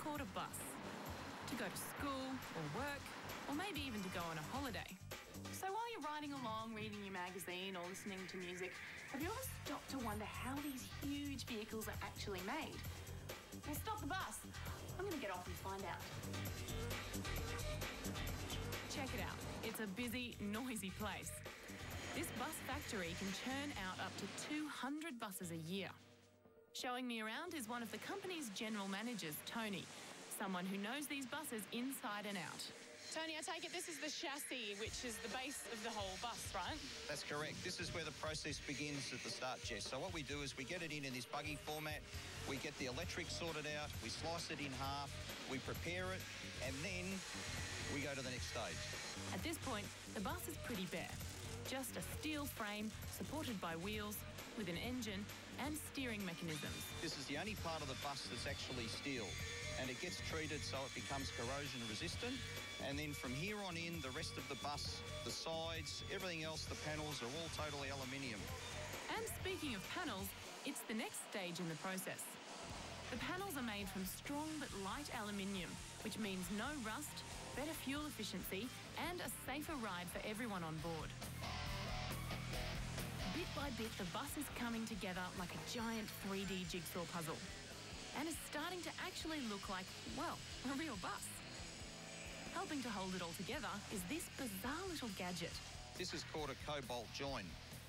called a bus. To go to school or work, or maybe even to go on a holiday. So while you're riding along, reading your magazine or listening to music, have you ever stopped to wonder how these huge vehicles are actually made? Well, stop the bus. I'm going to get off and find out. Check it out. It's a busy, noisy place. This bus factory can churn out up to 200 buses a year. Showing me around is one of the company's general managers, Tony, someone who knows these buses inside and out. Tony, I take it this is the chassis, which is the base of the whole bus, right? That's correct. This is where the process begins at the start, Jess. So what we do is we get it in this buggy format, we get the electric sorted out, we slice it in half, we prepare it, and then we go to the next stage. At this point, the bus is pretty bare. Just a steel frame supported by wheels with an engine and steering mechanisms. This is the only part of the bus that's actually steel, and it gets treated so it becomes corrosion resistant. And then from here on in, the rest of the bus, the sides, everything else, the panels are all totally aluminium. And speaking of panels, it's the next stage in the process. The panels are made from strong but light aluminium, which means no rust, better fuel efficiency and a safer ride for everyone on board. Bit by bit, the bus is coming together like a giant 3D jigsaw puzzle and is starting to actually look like, well, a real bus. Helping to hold it all together is this bizarre little gadget. This is called a cobalt join.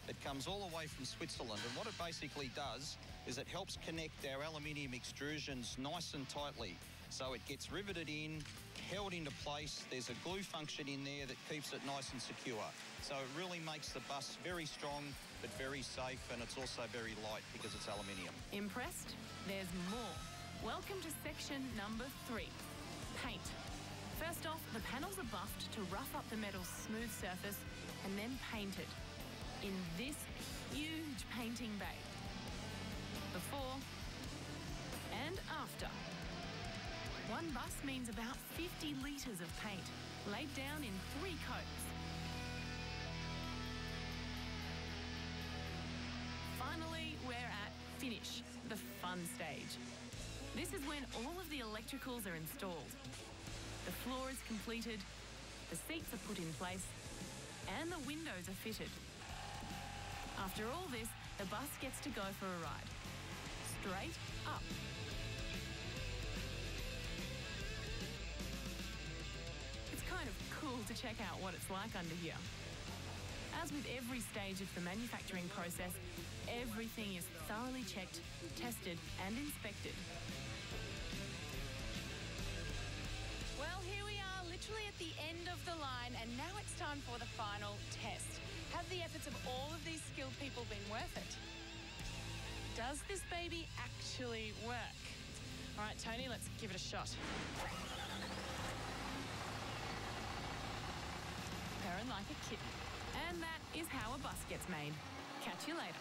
It comes all the way from Switzerland, and what it basically does is it helps connect our aluminium extrusions nice and tightly. So it gets riveted in, held into place. There's a glue function in there that keeps it nice and secure. So it really makes the bus very strong, but very safe, and it's also very light because it's aluminium. Impressed? There's more. Welcome to section number 3, paint. First off, the panels are buffed to rough up the metal's smooth surface and then painted in this huge painting bay. Before and after. One bus means about 50 litres of paint, laid down in 3 coats. Finally, we're at finish, the fun stage. This is when all of the electricals are installed. The floor is completed, the seats are put in place, and the windows are fitted. After all this, the bus gets to go for a ride. Straight up. It's kind of cool to check out what it's like under here. As with every stage of the manufacturing process, everything is thoroughly checked, tested, and inspected. Well, here we are, literally at the end of the line, and now it's time for the final test. Have the efforts of all of these skilled people been worth it? Does this baby actually work? All right, Tony, let's give it a shot. Purring like a kitten. And that is how a bus gets made. Catch you later.